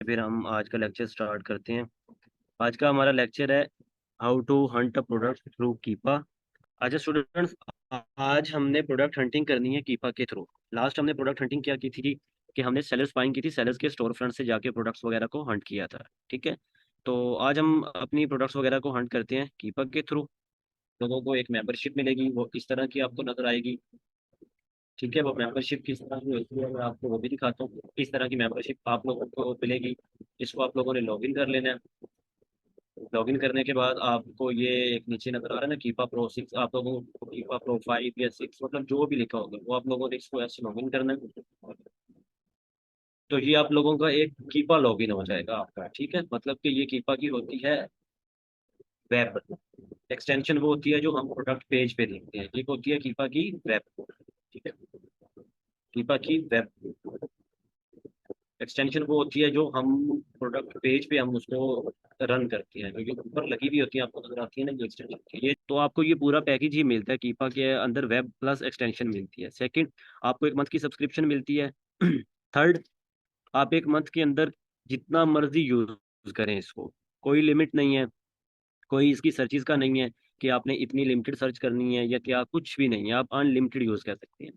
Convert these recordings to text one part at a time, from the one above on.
फिर हम आज का लेक्चर स्टार्ट करते हैं। आज का हमारा लेक्चर है how to hunt a product through Keepa. अच्छा स्टूडेंट्स, आज हमने प्रोडक्ट हंटिंग करनी है कीपा के थ्रू। लास्ट हमने प्रोडक्ट हंटिंग क्या की थी कि हमने सेलर्स बाइंग की थी, सेलर्स के स्टोर फ्रंट से जाके प्रोडक्ट्स वगैरह को हंट किया था। ठीक है, तो आज हम अपनी प्रोडक्ट्स वगैरह को हंट करते हैं कीपा के थ्रू। लोगों को एक मेंबरशिप मिलेगी, वो इस तरह की आपको नजर आएगी। ठीक है, वो मेंबरशिप किस तरह की होती है मैं आपको वो भी दिखाता हूँ। इस तरह की मेंबरशिप आप लोगों को मिलेगी। इसको आप लोगों ने लॉगिन कर लेना है। लॉगिन करने के बाद आपको ये एक नीचे नजर आ रहा है ना, कीपा प्रो 6। आप लोगों को कीपा प्रो 5 या 6 मतलब जो भी लिखा होगा वो आप लोगों ने इसको ऐसे लॉगिन करना है। तो ये आप लोगों का एक कीपा लॉगिन हो जाएगा आपका। ठीक है, मतलब कि ये कीपा की होती है वेब एक्सटेंशन। वो होती है जो हम प्रोडक्ट पेज पे देखते हैं, एक होती है कीपा की वेब। ठीक है, कीपा की वेब एक्सटेंशन वो होती है जो हम प्रोडक्ट पेज पे हम उसको रन करते हैं। तो ये ऊपर लगी हुई होती है, आपको नजर आती है ना ये एक्सटेंशन। ये तो आपको ये पूरा पैकेज ही मिलता है, कीपा के अंदर वेब प्लस एक्सटेंशन मिलती है। सेकंड, आपको एक मंथ की सब्सक्रिप्शन मिलती है। थर्ड, आप एक मंथ के अंदर जितना मर्जी यूज करें इसको, कोई लिमिट नहीं है। कोई इसकी सर्चिज का नहीं है कि आपने इतनी लिमिटेड सर्च करनी है या क्या, कुछ भी नहीं है, आप अनलिमिटेड यूज कर सकते हैं।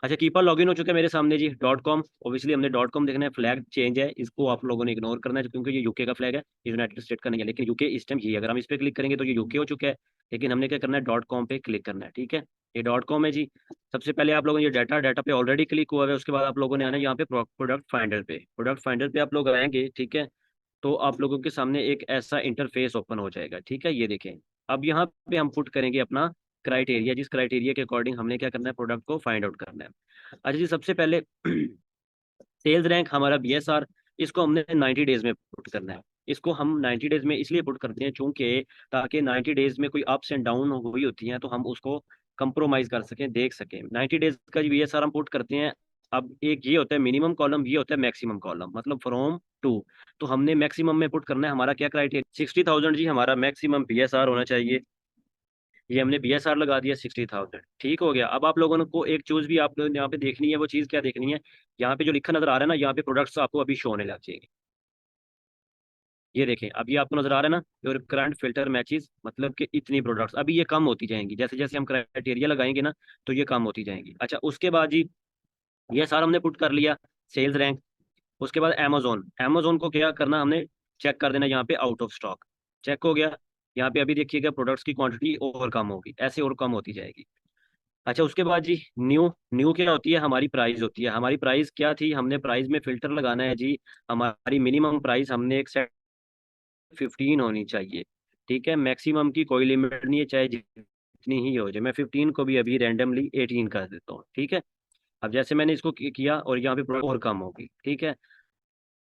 अच्छा, कीपर लॉगिन हो चुका है मेरे सामने जी। डॉट कॉम, ओबियसली हमने डॉट कॉम देखना है। फ्लैग चेंज है, इसको आप लोगों ने इग्नोर करना है क्योंकि ये यूके का फ्लैग है, यूनाइटेड स्टेट का नहीं है। लेकिन यूके इस टाइम ये, अगर हम इस पर क्लिक करेंगे तो ये यूके हो चुका है। लेकिन हमने क्या करना है, डॉट कॉम पे क्लिक करना है। ठीक है, ये डॉट कॉम है जी। सबसे पहले आप लोगों ने ये डाटा डाटा पे ऑलरेडी क्लिक हुआ है। उसके बाद आप लोगों ने आना है यहाँ पे प्रोडक्ट फाइंडर पे। प्रोडक्ट फाइंडर पे आप लोग आएंगे, ठीक है, तो आप लोगों के सामने एक ऐसा इंटरफेस ओपन हो जाएगा। ठीक है, ये देखें। अब यहाँ पे हम पुट करेंगे अपना क्राइटेरिया, जिस क्राइटेरिया के अकॉर्डिंग हमने क्या करना है, प्रोडक्ट को फाइंड आउट करना है। अच्छा जी, सबसे पहले सेल्स रैंक हमारा बीएसआर, इसको हमने 90 डेज में पुट करना है। इसको हम 90 डेज में इसलिए पुट करते हैं चूंकि ताकि 90 डेज में कोई अप्स एंड डाउन हुई होती हैं तो हम उसको कंप्रोमाइज कर सकें, देख सकें। 90 डेज का जो बीएसआर हम पुट करते हैं। अब एक ये होता है मिनिमम कॉलम, ये होता है मैक्सिमम कॉलम, मतलब फ्रॉम टू। तो हमने मैक्सिमम में पुट करना है। हमारा क्या क्राइटेरिया, 60,000 जी हमारा मैक्सिमम बीएसआर होना चाहिए। ये हमने बीएसआर लगा दिया 60,000। ठीक हो गया। अब आप लोगों को एक चूज भी आप लोग यहाँ पे देखनी है, वो चीज़ क्या देखनी है, यहाँ पे जो लिखा नजर आ रहा है ना, यहाँ पे प्रोडक्ट्स आपको अभी शो होने लग जाएंगे। ये देखें, अभी आपको नजर आ रहा है ना, योर करंट फिल्टर मैचेस, मतलब कि इतनी प्रोडक्ट्स अभी ये कम होती जाएंगी। जैसे जैसे हम क्राइटेरिया लगाएंगे ना, तो ये कम होती जाएंगी। अच्छा, उसके बाद जी ये सारा हमने पुट कर लिया, सेल्स रैंक। उसके बाद अमेजोन, अमेजोन को क्या करना हमने, चेक कर देना यहाँ पे आउट ऑफ स्टॉक। चेक हो गया। यहाँ पे अभी देखिएगा प्रोडक्ट्स की क्वांटिटी और कम होगी, ऐसे और कम होती जाएगी। अच्छा, उसके बाद जी न्यू, न्यू क्या होती है, हमारी प्राइस होती है। हमारी प्राइस क्या थी, हमने प्राइस में फिल्टर लगाना है जी। हमारी मिनिमम प्राइस हमने एक सेट 15 होनी चाहिए। ठीक है, मैक्सिमम की कोई लिमिट नहीं है, चाहे जितनी ही हो जाए। मैं 15 को भी अभी रैंडमली 18 कर देता हूँ। ठीक है, अब जैसे मैंने इसको किया और यहाँ पे प्रोडक्ट और कम होगी। ठीक है।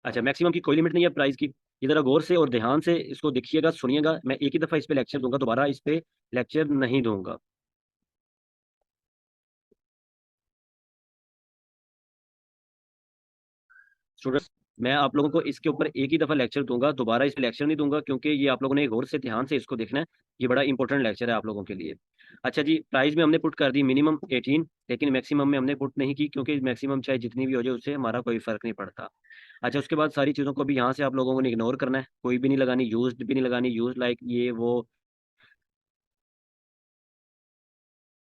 अच्छा, मैक्सिमम की कोई लिमिट नहीं है प्राइस की। ये जरा गौर से और ध्यान से इसको देखिएगा, सुनिएगा। मैं एक ही दफा इस पे लेक्चर दूंगा, दोबारा इस पे लेक्चर नहीं दूंगा। स्टूडेंट्स, मैं आप लोगों को इसके ऊपर एक ही दफा लेक्चर दूंगा, दोबारा इस पे लेक्चर नहीं दूंगा, क्योंकि ये आप लोगों ने गौर से ध्यान से इसको देखना है। ये बड़ा इंपॉर्टेंट लेक्चर है आप लोगों के लिए। अच्छा जी, प्राइस में हमने पुट कर दी मिनिमम 18, लेकिन मैक्सिमम में हमने पुट नहीं की, क्योंकि मैक्सिमम चाहे जितनी भी हो जाए उससे हमारा कोई फर्क नहीं पड़ता। अच्छा, उसके बाद सारी चीज़ों को भी यहाँ से आप लोगों ने इग्नोर करना है, कोई भी नहीं लगानी, यूज्ड भी नहीं लगानी, यूज लाइक ये वो।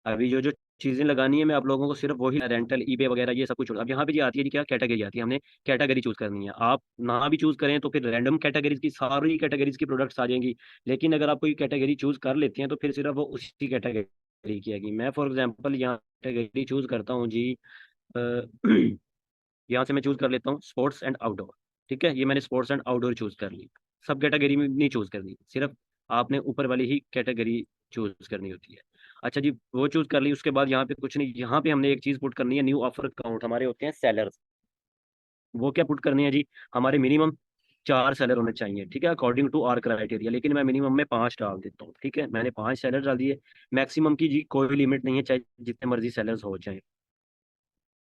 अभी जो जो चीजें लगानी है मैं आप लोगों को सिर्फ वही, रेंटल, ईबे वगैरह ये सब कुछ छोड़। अब यहाँ पे जी आती है जी क्या, कैटेगरी आती है। हमने कैटेगरी चूज करनी है। आप ना भी चूज करें तो फिर रैंडम कैटेगरीज की सारी कैटेगरीज की प्रोडक्ट्स आ जाएंगी। लेकिन अगर आप कोई कैटेगरी चूज कर लेते हैं तो फिर सिर्फ वो उसी कैटेगरी की आएगी। मैं फॉर एग्जाम्पल यहाँ कैटेगरी चूज करता हूँ जी। अ, यहाँ से मैं चूज कर लेता हूँ स्पोर्ट्स एंड आउटडोर। ठीक है, ये मैंने स्पोर्ट्स एंड आउटडोर चूज कर ली। सब कैटेगरी में नहीं चूज करनी, सिर्फ आपने ऊपर वाली ही कैटेगरी चूज करनी होती है। अच्छा जी, वो चूज कर ली। उसके बाद यहाँ पे कुछ नहीं, यहाँ पे हमने एक चीज पुट करनी है, न्यू ऑफर काउंट। हमारे होते हैं सेलर्स, वो क्या पुट करनी है जी, हमारे मिनिमम 4 सेलर होने चाहिए। ठीक है, अकॉर्डिंग टू आर क्राइटेरिया, लेकिन मैं मिनिमम में 5 डाल देता हूँ। ठीक है, मैंने 5 सेलर डाल दिए। मैक्सिमम की जी कोई लिमिट नहीं है, चाहे जितने मर्जी सेलर्स हो जाए।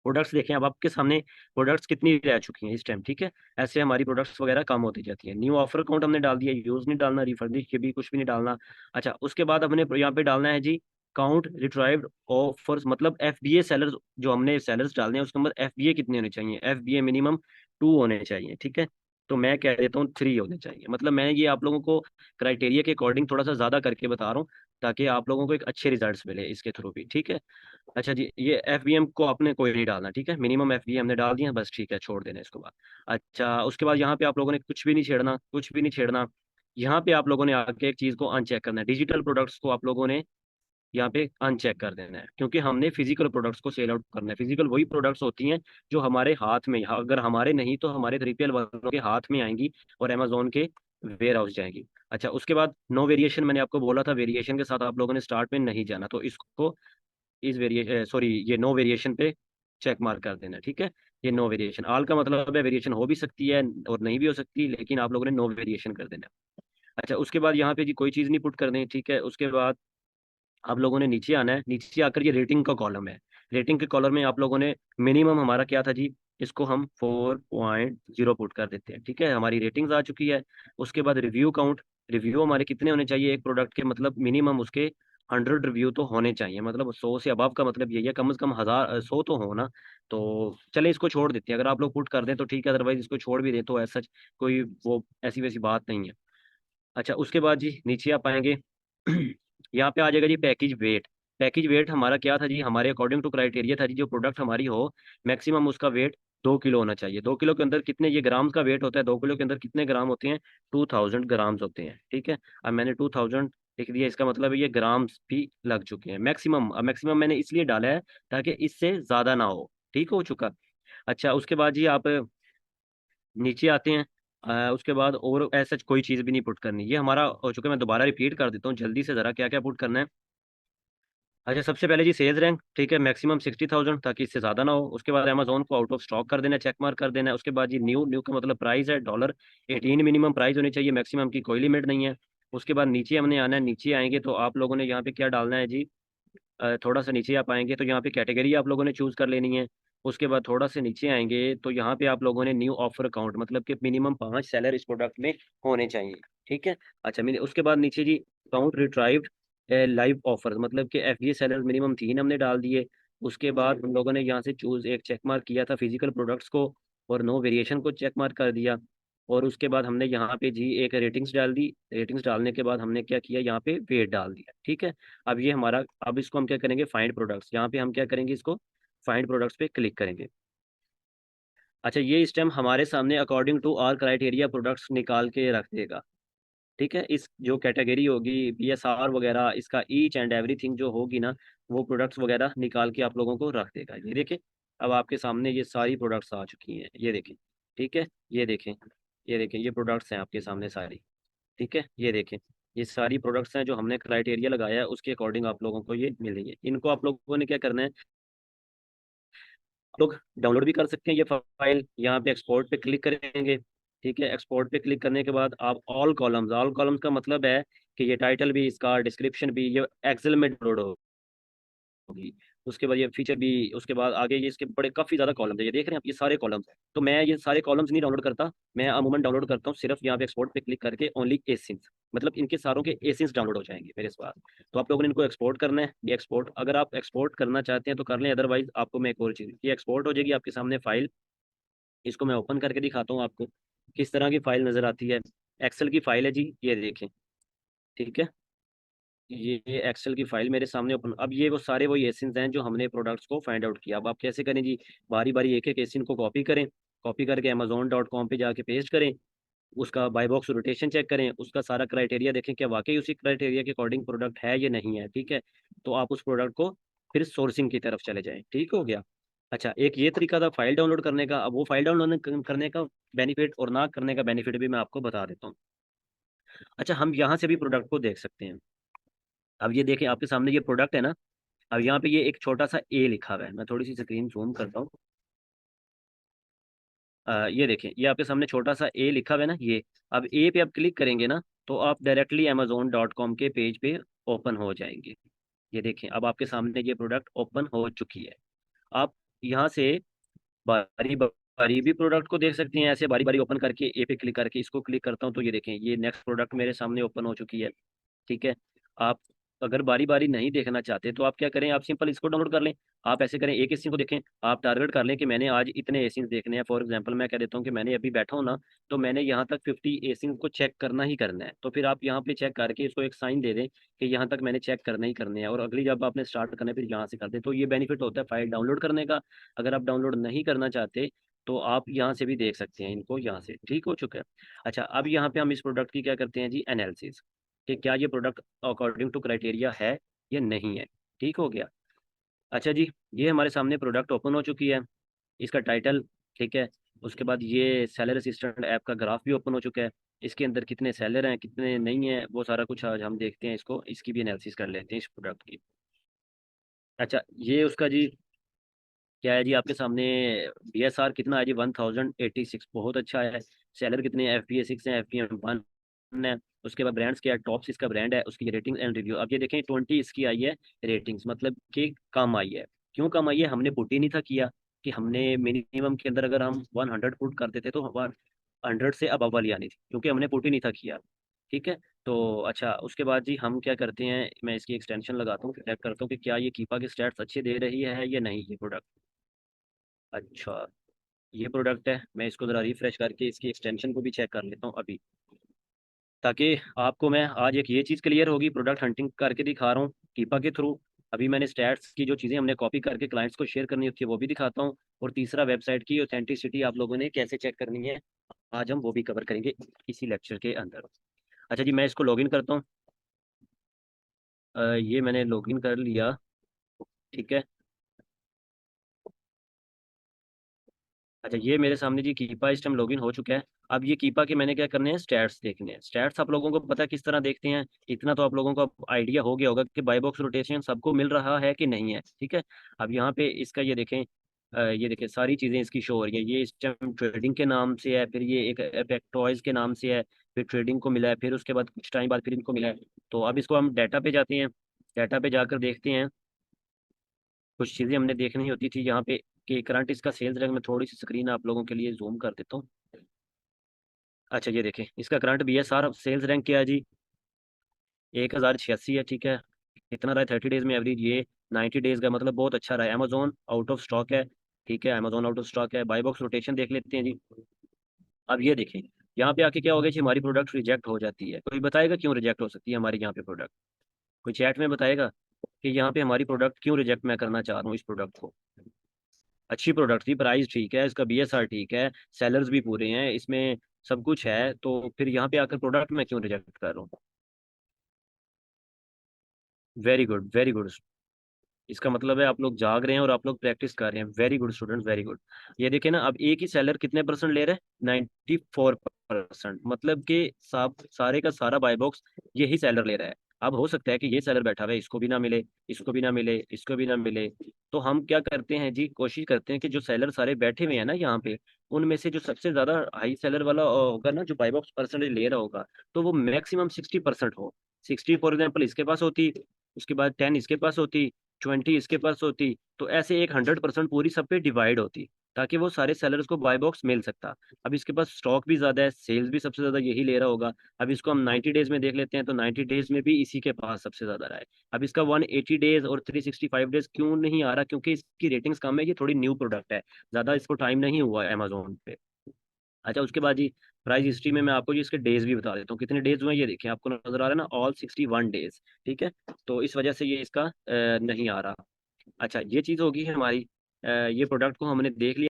प्रोडक्ट्स देखें अब आपके सामने, प्रोडक्ट्स कितनी रह चुकी हैं इस टाइम। ठीक है, ऐसे हमारी प्रोडक्ट्स वगैरह कम होती जाती है। न्यू ऑफर काउंट हमने डाल दिया, यूज नहीं डालना, रिफर्बिश के भी कुछ भी नहीं डालना। अच्छा, उसके बाद हमने यहाँ पे डालना है जी काउंट रिट्राइव्ड ऑफर्स, मतलब एफबीए सेलर्स। जो हमने सेलर्स डालने हैं उसके अंदर एफबीए कितने होने चाहिए, एफबीए मिनिमम 2 होने चाहिए। ठीक है, तो मैं कह देता हूँ 3 होने चाहिए। मतलब मैं ये आप लोगों को क्राइटेरिया के अकॉर्डिंग थोड़ा सा ज़्यादा करके बता रहा हूँ, ताकि आप लोगों को एक अच्छे रिजल्ट्स मिले इसके थ्रू भी, ठीक है। अच्छा जी, ये FBM को आपने कोई नहीं डालना, ठीक है। मिनिमम FBM हमने डाल दिया, बस ठीक है, छोड़ देना इसको बाद। अच्छा, उसके बाद यहाँ पे आप लोगों ने कुछ भी नहीं छेड़ना, कुछ भी नहीं छेड़ना। यहाँ पे आप लोगों ने आके एक चीज़ को अनचेक करना है, डिजिटल प्रोडक्ट्स को आप लोगों ने यहाँ पे अनचेक कर देना है, क्योंकि हमने फिजिकल प्रोडक्ट्स को सेल आउट करना है। फिजिकल वही प्रोडक्ट्स होती हैं जो हमारे हाथ में, अगर हमारे नहीं तो हमारे 3PL वालों के हाथ में आएंगी और अमेजोन के वेयर हाउस जाएंगी। अच्छा, उसके बाद नो वेरिएशन, मैंने आपको बोला था वेरिएशन के साथ आप लोगों ने स्टार्ट में नहीं जाना, तो इसको इस वेरिएशन, सॉरी, ये नो वेरिएशन पे चेक मार्क कर देना, ठीक है। ये नो वेरिएशन, ऑल का मतलब है वेरिएशन हो भी सकती है और नहीं भी हो सकती, लेकिन आप लोगों ने नो वेरिएशन कर देना। अच्छा, उसके बाद यहाँ पे जी कोई चीज़ नहीं पुट करनी, ठीक है। उसके बाद आप लोगों ने नीचे आना है, नीचे आकर ये रेटिंग का कॉलम है। रेटिंग के कॉलम में आप लोगों ने मिनिमम हमारा क्या था जी, इसको हम 4.0 पुट कर देते हैं, ठीक है। हमारी रेटिंग्स आ चुकी है। उसके बाद रिव्यू काउंट, रिव्यू हमारे कितने होने चाहिए एक प्रोडक्ट के, मतलब मिनिमम उसके 100 रिव्यू तो होने चाहिए। मतलब 100 से अबव का मतलब यही है, कम से कम 1000, 100 तो हो ना। तो चले इसको छोड़ देते हैं, अगर आप लोग पुट कर दें तो ठीक है, अदरवाइज इसको छोड़ भी दें तो ऐसा कोई वो ऐसी वैसी बात नहीं है। अच्छा, उसके बाद जी नीचे आप आएंगे यहाँ पे आ जाएगा जी पैकेज वेट। पैकेज वेट हमारा क्या था जी, हमारे अकॉर्डिंग टू क्राइटेरिया था जी, जो प्रोडक्ट हमारी हो मैक्सिमम उसका वेट 2 किलो होना चाहिए। 2 किलो के अंदर कितने, ये ग्राम्स का वेट होता है, 2 किलो के अंदर कितने ग्राम होते हैं, 2000 ग्राम्स होते हैं, ठीक है। अब मैंने 2000 लिख दिया, इसका मतलब है ये ग्राम्स भी लग चुके हैं मैक्सिमम। अब मैक्सिमम मैंने इसलिए डाला है ताकि इससे ज़्यादा ना हो, ठीक हो चुका। अच्छा, उसके बाद जी आप नीचे आते हैं। उसके बाद और ऐसा कोई चीज़ भी नहीं पुट करनी, ये हमारा हो चुका है। मैं दोबारा रिपीट कर देता हूँ जल्दी से, ज़रा क्या क्या पुट करना है। अच्छा, सबसे पहले जी सेल्स रैंक, ठीक है, मैक्सिमम 60,000, ताकि इससे ज़्यादा ना हो। उसके बाद अमेजोन को आउट ऑफ स्टॉक कर देना, चेक मार्क कर देना है। उसके बाद जी न्यू, न्यू का मतलब प्राइस है $18 मिनिमम प्राइस होनी चाहिए, मैक्सिमम की कोई लिमिट नहीं है। उसके बाद नीचे हमने आना है, नीचे आएंगे तो आप लोगों ने यहाँ पे क्या डालना है जी, थोड़ा सा नीचे आप आएंगे तो यहाँ पे कैटेगरी आप लोगों ने चूज कर लेनी है। उसके बाद थोड़ा से नीचे आएंगे तो यहाँ पे आप लोगों ने न्यू ऑफर अकाउंट, मतलब कि मिनिमम 5 सेलर इस प्रोडक्ट में होने चाहिए, ठीक है। अच्छा, मैंने उसके बाद नीचे जी काउंट रिट्राइव्ड लाइव ऑफर, मतलब कि FBA सेलर मिनिमम 3 हमने डाल दिए। उसके बाद हम लोगों ने यहाँ से चूज एक चेक मार्क किया था फिजिकल प्रोडक्ट्स को, और नो वेरिएशन को चेक मार्क कर दिया। और उसके बाद हमने यहाँ पे जी एक रेटिंग्स डाल दी। रेटिंग्स डालने के बाद हमने क्या किया, यहाँ पे वेट डाल दिया, ठीक है। अब ये हमारा, अब इसको हम क्या करेंगे, फाइंड प्रोडक्ट्स, यहाँ पे हम क्या करेंगे, इसको फाइंड प्रोडक्ट्स पे क्लिक करेंगे। अच्छा, ये इस टाइम हमारे सामने according to our criteria products निकाल के रख देगा, ठीक है। इस जो कैटेगरी होगी BSR वगैरह, इसका ईच एंड एवरीथिंग जो होगी ना, वो प्रोडक्ट्स वगैरह निकाल के आप लोगों को रख देगा। ये देखें, अब आपके सामने ये सारी प्रोडक्ट्स आ चुकी हैं, ये देखें, ठीक है। ये देखें, ये देखें, ये प्रोडक्ट्स हैं आपके सामने सारी, ठीक है। ये देखें, ये सारी प्रोडक्ट्स हैं जो हमने क्राइटेरिया लगाया है, उसके अकॉर्डिंग आप लोगों को ये मिलेंगे। इनको आप लोगों ने क्या करना है, आप लोग डाउनलोड भी कर सकते हैं ये फाइल, यहाँ पे एक्सपोर्ट पे क्लिक करेंगे, ठीक है। एक्सपोर्ट पे क्लिक करने के बाद आप ऑल कॉलम्स का मतलब है कि ये टाइटल भी, इसका डिस्क्रिप्शन भी, ये एक्सेल में डाउनलोड होगी। उसके बाद ये फीचर भी, उसके बाद आगे ये इसके बड़े काफ़ी ज़्यादा कॉलम्स है, ये देख रहे हैं आप, ये सारे कॉलम्स हैं। तो मैं ये सारे कॉलम्स नहीं डाउनलोड करता, मैं अमूमन डाउनलोड करता हूँ सिर्फ यहाँ पे एक्सपोर्ट पे क्लिक करके ओनली एसिंस, मतलब इनके सारों के एसिंस डाउनलोड हो जाएंगे मेरे पास। तो आप लोगों ने इनको एक्सपोर्ट करना है। ये एक्सपोर्ट अगर आप एक्सपोर्ट करना चाहते हैं तो कर लें, अदरवाइज आपको मैं एक और चीज़, ये एक्सपोर्ट हो जाएगी आपके सामने फाइल। इसको मैं ओपन करके दिखाता हूँ आपको किस तरह की फाइल नज़र आती है। एक्सेल की फाइल है जी, ये देखें, ठीक है। ये एक्सेल की फाइल मेरे सामने ओपन, अब ये वो सारे वही एसिन्स हैं जो हमने प्रोडक्ट्स को फाइंड आउट किया। अब आप कैसे करें जी, बारी बारी एक एक एसिन को कॉपी करें, कॉपी करके Amazon.com पे जाके पेस्ट करें, उसका बाय बॉक्स रोटेशन चेक करें, उसका सारा क्राइटेरिया देखें क्या वाकई उसी क्राइटेरिया के अकॉर्डिंग प्रोडक्ट है या नहीं है, ठीक है। तो आप उस प्रोडक्ट को फिर सोर्सिंग की तरफ चले जाएं, ठीक हो गया। अच्छा, एक ये तरीका था फाइल डाउनलोड करने का। अब वो फाइल डाउनलोड करने का बेनिफिट और ना करने का बेनिफिट भी मैं आपको बता देता हूँ। अच्छा, हम यहाँ से भी प्रोडक्ट को देख सकते हैं। अब ये देखें, आपके सामने ये प्रोडक्ट है ना, अब यहाँ पे ये एक छोटा सा ए लिखा हुआ है, मैं थोड़ी सी स्क्रीन जूम करता हूँ। ये देखें, ये आपके सामने छोटा सा ए लिखा हुआ है ना, ये अब ए पे आप क्लिक करेंगे ना, तो आप डायरेक्टली Amazon.com के पेज पे ओपन हो जाएंगे। ये देखें, अब आपके सामने ये प्रोडक्ट ओपन हो चुकी है। आप यहाँ से बारी बारी भी प्रोडक्ट को देख सकते हैं, ऐसे बारी बारी ओपन करके ए पे क्लिक करके इसको क्लिक करता हूँ तो ये देखें, ये नेक्स्ट प्रोडक्ट मेरे सामने ओपन हो चुकी है, ठीक है। आप अगर बारी बारी नहीं देखना चाहते तो आप क्या करें, आप सिंपल इसको डाउनलोड कर लें। आप ऐसे करें, एक एसी को देखें, आप टारगेट कर लें कि मैंने आज इतने एसीज देखने हैं। फॉर एग्जांपल मैं कह देता हूँ कि मैंने अभी बैठा हूँ ना, तो मैंने यहाँ तक 50 एसीज को चेक करना ही करना है। तो फिर आप यहाँ पे चेक करके इसको एक साइन दे दें कि यहाँ तक मैंने चेक करना ही करने हैं, और अगली जब आपने स्टार्ट करना है फिर यहाँ से कर दें। तो ये बेनिफिट होता है फाइल डाउनलोड करने का। अगर आप डाउनलोड नहीं करना चाहते तो आप यहाँ से भी देख सकते हैं इनको, यहाँ से ठीक हो चुका है। अच्छा, अब यहाँ पे हम इस प्रोडक्ट की क्या करते हैं जी, एनालिसिस, कि क्या ये प्रोडक्ट अकॉर्डिंग टू क्राइटेरिया है या नहीं है। ठीक हो गया। अच्छा जी, ये हमारे सामने प्रोडक्ट ओपन हो चुकी है, इसका टाइटल, ठीक है। उसके बाद ये सेलर असिस्टेंट ऐप का ग्राफ भी ओपन हो चुका है। इसके अंदर कितने सेलर हैं कितने नहीं है वो सारा कुछ आज हम देखते हैं, इसको इसकी भी एनालिसिस कर लेते हैं इस प्रोडक्ट की। अच्छा, ये उसका जी क्या है जी आपके सामने, BSR कितना है जी, 1086, बहुत अच्छा है। सेलर कितने, FBA 6 है, FBM 1 है। उसके बाद ब्रांड्स क्या है, टॉप्स इसका ब्रांड है, उसकी रेटिंग एंड रिव्यू। अब ये देखें 20 इसकी आई है रेटिंग्स, मतलब कि कम आई है। क्यों कम आई है, हमने पुट ही नहीं था किया कि हमने मिनिमम के अंदर अगर हम 100 पुट करते थे तो 100 से अब वाली आनी थी, क्योंकि हमने पुट ही नहीं था किया। ठीक है। तो अच्छा, उसके बाद जी हम क्या करते हैं, मैं इसकी एक्सटेंशन लगाता हूँ, चेक करता हूँ कि क्या ये कीपा के स्टैट्स अच्छे दे रही है या नहीं ये प्रोडक्ट। अच्छा, ये प्रोडक्ट है, मैं इसको ज़रा रिफ्रेश करके इसकी एक्सटेंशन को भी चेक कर लेता हूँ अभी, ताकि आपको मैं आज एक ये चीज़ क्लियर होगी, प्रोडक्ट हंटिंग करके दिखा रहा हूँ कीपा के थ्रू। अभी मैंने स्टैट्स की जो चीज़ें हमने कॉपी करके क्लाइंट्स को शेयर करनी होती है वो भी दिखाता हूँ, और तीसरा वेबसाइट की ऑथेंटिसिटी आप लोगों ने कैसे चेक करनी है, आज हम वो भी कवर करेंगे इसी लेक्चर के अंदर। अच्छा जी, मैं इसको लॉगिन करता हूँ। ये मैंने लॉगिन कर लिया, ठीक है। अच्छा, ये मेरे सामने जी कीपा इस टाइम लॉगिन हो चुका है। अब ये कीपा के मैंने क्या करने हैं, स्टैट्स देखने हैं। स्टैट्स आप लोगों को पता है किस तरह देखते हैं, इतना तो आप लोगों को आइडिया हो गया होगा कि बाय बॉक्स रोटेशन सबको मिल रहा है कि नहीं है, ठीक है। अब यहाँ पे इसका ये देखें, ये देखें सारी चीज़ें इसकी शो हो रही है। ये इस टाइम ट्रेडिंग के नाम से है, फिर ये एक एपेक टॉयज के नाम से है, फिर ट्रेडिंग को मिला है, फिर उसके बाद कुछ टाइम बाद फिर इनको मिला है। तो अब इसको हम डाटा पे जाते हैं, डाटा पे जाकर देखते हैं, कुछ चीज़ें हमने देखनी होती थी यहाँ पे, कि करंट इसका सेल्स रैंक में थोड़ी सी स्क्रीन आप लोगों के लिए जूम कर देता हूँ। अच्छा, ये देखें इसका करंट BSR सेल्स रैंक क्या है जी, 1086 है, ठीक है। कितना रहा है 30 डेज में एवरेज, ये 90 डेज का, मतलब बहुत अच्छा रहा है। अमेजोन आउट ऑफ स्टॉक है, ठीक है, अमेजोन आउट ऑफ स्टॉक है। बाई बॉक्स रोटेशन देख लेते हैं जी। अब ये देखें, यहाँ पे आके क्या हो गया जी, हमारी प्रोडक्ट रिजेक्ट हो जाती है। कोई बताएगा क्यों रिजेक्ट हो सकती है हमारी यहाँ पे प्रोडक्ट, कोई चैट में बताएगा कि यहाँ पे हमारी प्रोडक्ट क्यों रिजेक्ट मैं करना चाह रहा हूँ इस प्रोडक्ट को। अच्छी प्रोडक्ट थी, प्राइस ठीक है, इसका BSR ठीक है, सेलर्स भी पूरे हैं इसमें, सब कुछ है, तो फिर यहाँ पे आकर प्रोडक्ट मैं क्यों रिजेक्ट कर रहा हूँ। Very good, very good. इसका मतलब है आप लोग जाग रहे हैं और आप लोग प्रैक्टिस कर रहे हैं। Very good student, very good. ये देखिए ना, अब एक ही सेलर कितने परसेंट ले रहे हैं, 94%, मतलब कि सब सारे का सारा बाय बॉक्स यही सेलर ले रहा है। अब हो सकता है कि ये सेलर बैठा हुआ है, इसको भी ना मिले, इसको भी ना मिले, इसको भी ना मिले। तो हम क्या करते हैं जी, कोशिश करते हैं कि जो सेलर सारे बैठे हुए हैं ना यहाँ पे, उनमें से जो सबसे ज्यादा हाई सेलर वाला होगा ना, जो बाय बॉक्स परसेंटेज ले रहा होगा, तो वो मैक्सिमम 60% हो। 60 फॉर एग्जाम्पल इसके पास होती, उसके बाद 10 इसके पास होती, 20 इसके पास होती, तो ऐसे एक 100% पूरी सब पे डिवाइड होती, ताकि वो सारे सेलर्स को बाय बॉक्स मिल सकता। अब इसके पास स्टॉक भी ज्यादा है, सेल्स भी सबसे ज्यादा यही ले रहा होगा। अब इसको हम 90 डेज में देख लेते हैं, तो 90 डेज में भी इसी के पास सबसे ज्यादा रहा है। अब इसका 180 डेज और 365 डेज क्यों नहीं आ रहा, क्योंकि इसकी रेटिंग्स कम है, ये थोड़ी न्यू प्रोडक्ट है, ज्यादा इसको टाइम नहीं हुआ है अमेजोन पे। अच्छा, उसके बाद जी प्राइस हिस्ट्री में मैं आपको जी इसके डेज भी बता देता हूँ कितने डेज हुए हैं। ये देखिए आपको नजर आ रहा है ना, ऑल 61 डेज, ठीक है। तो इस वजह से ये इसका नहीं आ रहा। अच्छा, ये चीज़ होगी हमारी, ये प्रोडक्ट को हमने देख लिया।